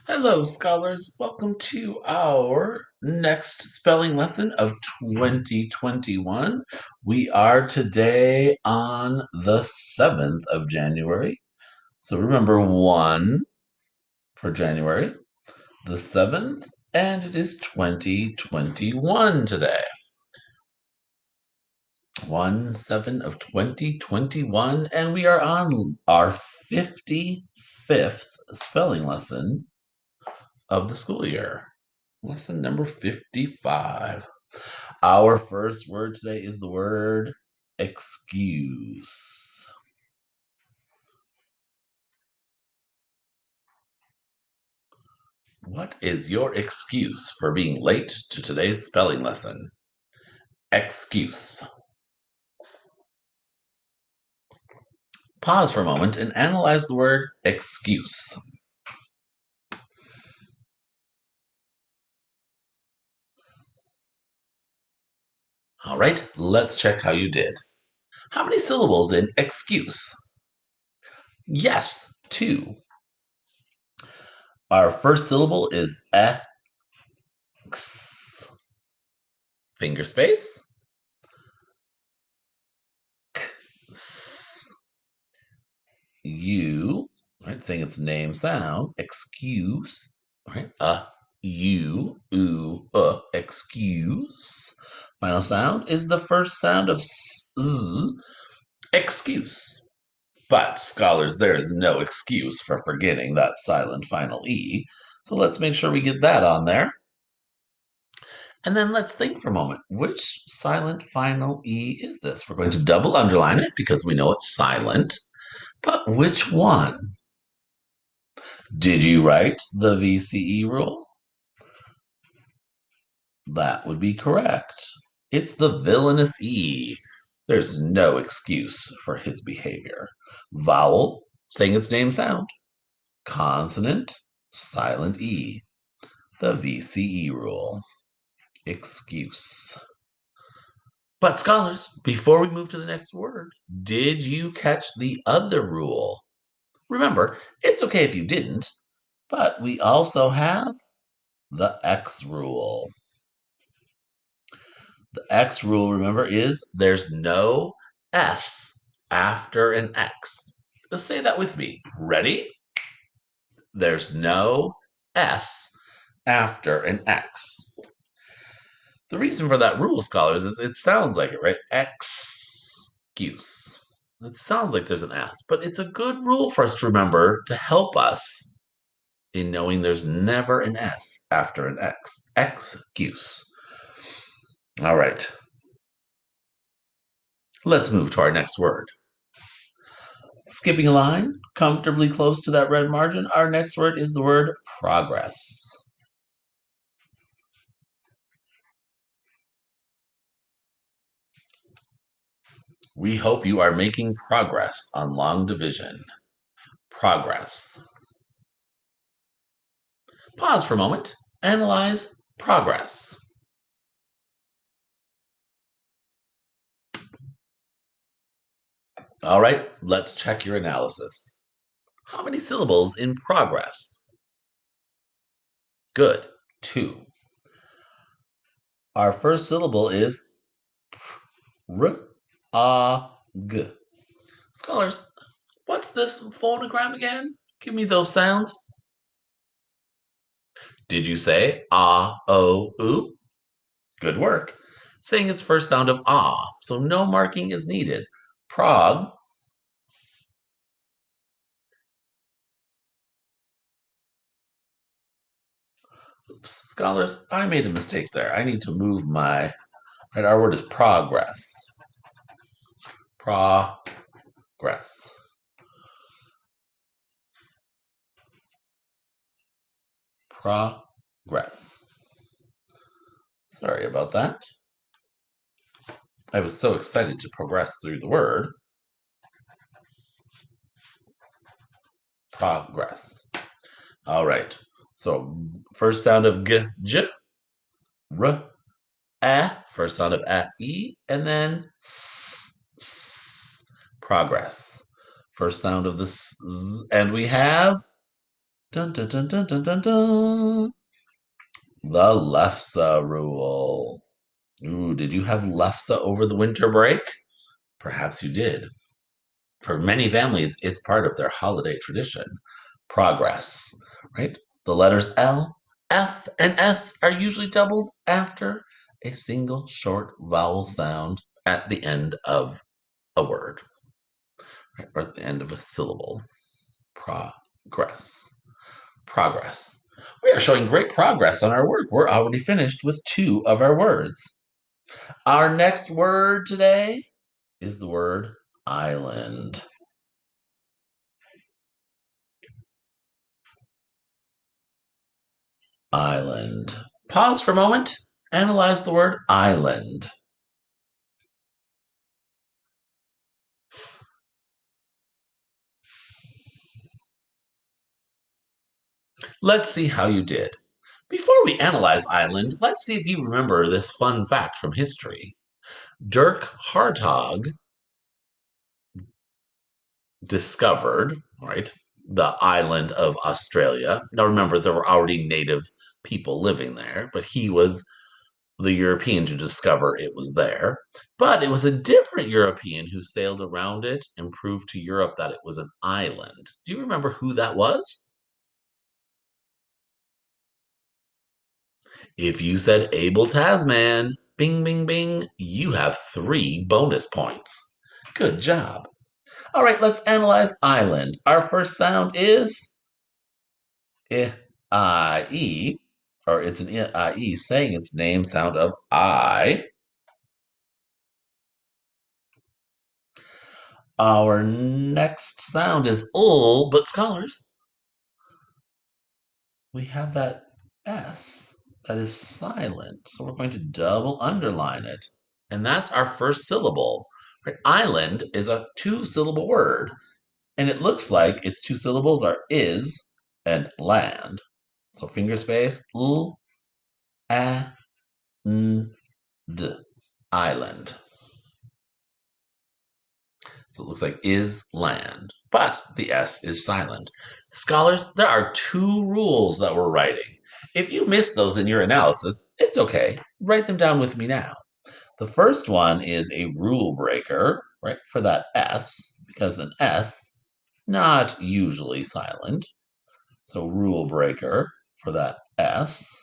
Hello, scholars. Welcome to our next spelling lesson of 2021. We are today on the 7th of January. So remember 1 for January, the 7th, and it is 2021 today. 1/7 of 2021, and we are on our 55th spelling lesson of the school year. Lesson number 55. Our first word today is the word excuse. What is your excuse for being late to today's spelling lesson? Excuse. Pause for a moment and analyze the word excuse. All right, let's check how you did. How many syllables in excuse? Yes, two. Our first syllable is x. Finger space. S. You, right? Saying its name sound, excuse, right? Excuse. Final sound is the first sound of z, excuse. But scholars, there is no excuse for forgetting that silent final E. So let's make sure we get that on there. And then let's think for a moment. Which silent final E is this? We're going to double underline it because we know it's silent. But which one? Did you write the VCE rule? That would be correct. It's the villainous E. There's no excuse for his behavior. Vowel, saying its name sound. Consonant, silent E. The VCE rule. Excuse. But scholars, before we move to the next word, did you catch the other rule? Remember, it's okay if you didn't, but we also have the X rule. The X rule, remember, is there's no S after an X. Let's say that with me. Ready? There's no S after an X. The reason for that rule, scholars, is it sounds like it, right? Excuse. It sounds like there's an S, but it's a good rule for us to remember to help us in knowing there's never an S after an X. Excuse. All right. Let's move to our next word. Skipping a line, comfortably close to that red margin, our next word is the word progress. We hope you are making progress on long division. Progress. Pause for a moment. Analyze progress. All right, let's check your analysis. How many syllables in progress? Good. Two. Our first syllable is r, a, g. Scholars, what's this phonogram again? Give me those sounds. Did you say ah, o, oo? Good work. Saying its first sound of ah, so no marking is needed. Prog. Oops, scholars, I made a mistake there. I need to move my, right, our word is progress. Progress. Progress. Sorry about that. I was so excited to progress through the word. Progress. All right. So first sound of g, j, r, a, first sound of a, e, and then s, s, progress. First sound of the s, and we have Dun, dun, dun, dun, dun, dun, dun. The Lefse rule. Ooh, did you have Lefse over the winter break? Perhaps you did. For many families, it's part of their holiday tradition. Progress, right? The letters L, F, and S are usually doubled after a single short vowel sound at the end of a word, right? Or at the end of a syllable. Progress. Progress. We are showing great progress on our work. We're already finished with two of our words. Our next word today is the word island. Island. Pause for a moment. Analyze the word island. Let's see how you did. Before we analyze island, let's see if you remember this fun fact from history. Dirk Hartog discovered, right, the island of Australia. Now remember, there were already native people living there, but he was the European to discover it was there. But it was a different European who sailed around it and proved to Europe that it was an island. Do you remember who that was? If you said Abel Tasman, bing, bing, bing, you have 3 bonus points. Good job. All right, let's analyze island. Our first sound is I, I, E, or it's an I, E saying its name sound of I. Our next sound is ul, but scholars, we have that S that is silent. So we're going to double underline it. And that's our first syllable. Right? Island is a 2 syllable word. And it looks like its 2 syllables are is and land. So finger space, l, a, n, d, island. So it looks like is land, but the S is silent. Scholars, there are 2 rules that we're writing. If you missed those in your analysis, it's okay. Write them down with me now. The first one is a rule breaker, right, for that S, because an S, not usually silent. So rule breaker for that S.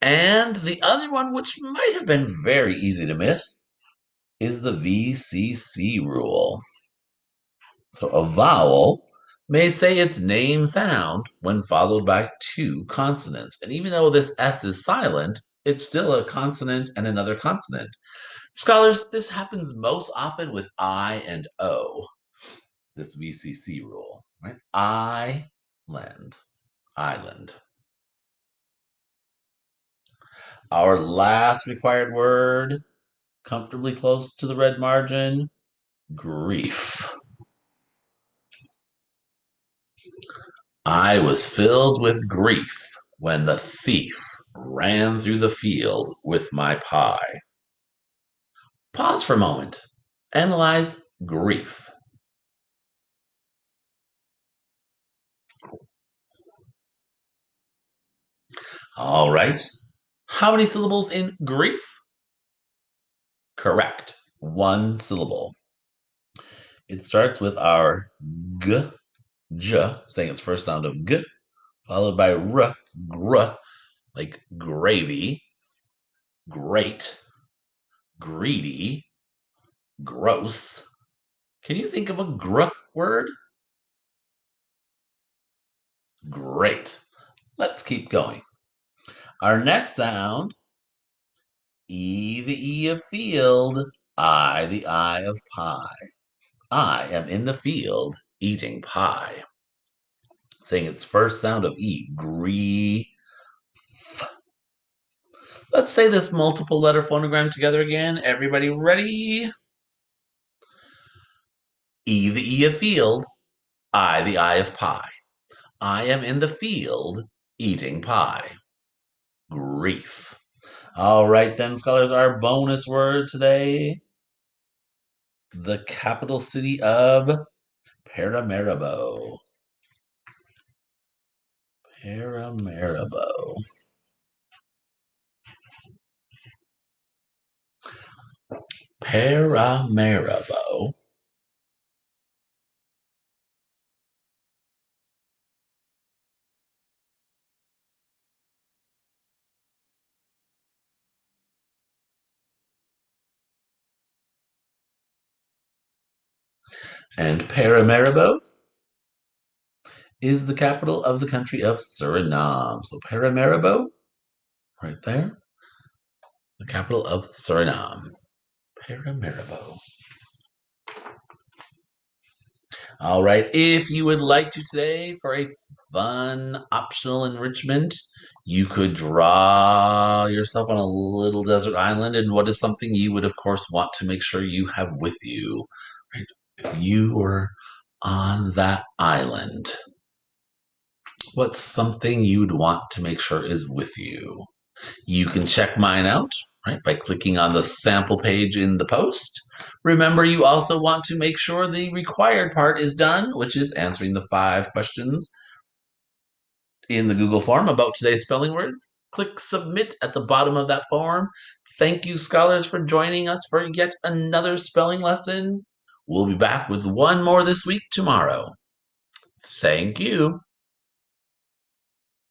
And the other one, which might have been very easy to miss, is the VCC rule. So a vowel may say its name sound when followed by 2 consonants. And even though this S is silent, it's still a consonant and another consonant. Scholars, this happens most often with I and O, this VCC rule, right? Island. Island. Our last required word, comfortably close to the red margin, grief. I was filled with grief when the thief ran through the field with my pie. Pause for a moment. Analyze grief. All right. How many syllables in grief? Correct. 1 syllable. It starts with our g, j, saying its first sound of g, followed by r, gr, like gravy, great, greedy, gross. Can you think of a gr word? Great. Let's keep going. Our next sound, E, the E of field, I, the I of pie. I am in the field eating pie. Saying its first sound of E, grief. Let's say this multiple letter phonogram together again. Everybody ready? E, the E of field, I, the I of pie. I am in the field eating pie. Grief. All right, then, scholars, our bonus word today, the capital city of Paramaribo. Paramaribo. Paramaribo. And Paramaribo is the capital of the country of Suriname. So Paramaribo, right there, the capital of Suriname. Paramaribo. All right. If you would like to today for a fun optional enrichment, you could draw yourself on a little desert island. And what is something you would, of course, want to make sure you have with you? Right? If you were on that island, what's something you'd want to make sure is with you? You can check mine out, right, by clicking on the sample page in the post. Remember, you also want to make sure the required part is done, which is answering the 5 questions in the Google form about today's spelling words. Click submit at the bottom of that form. Thank you, scholars, for joining us for yet another spelling lesson. We'll be back with one more this week tomorrow. Thank you.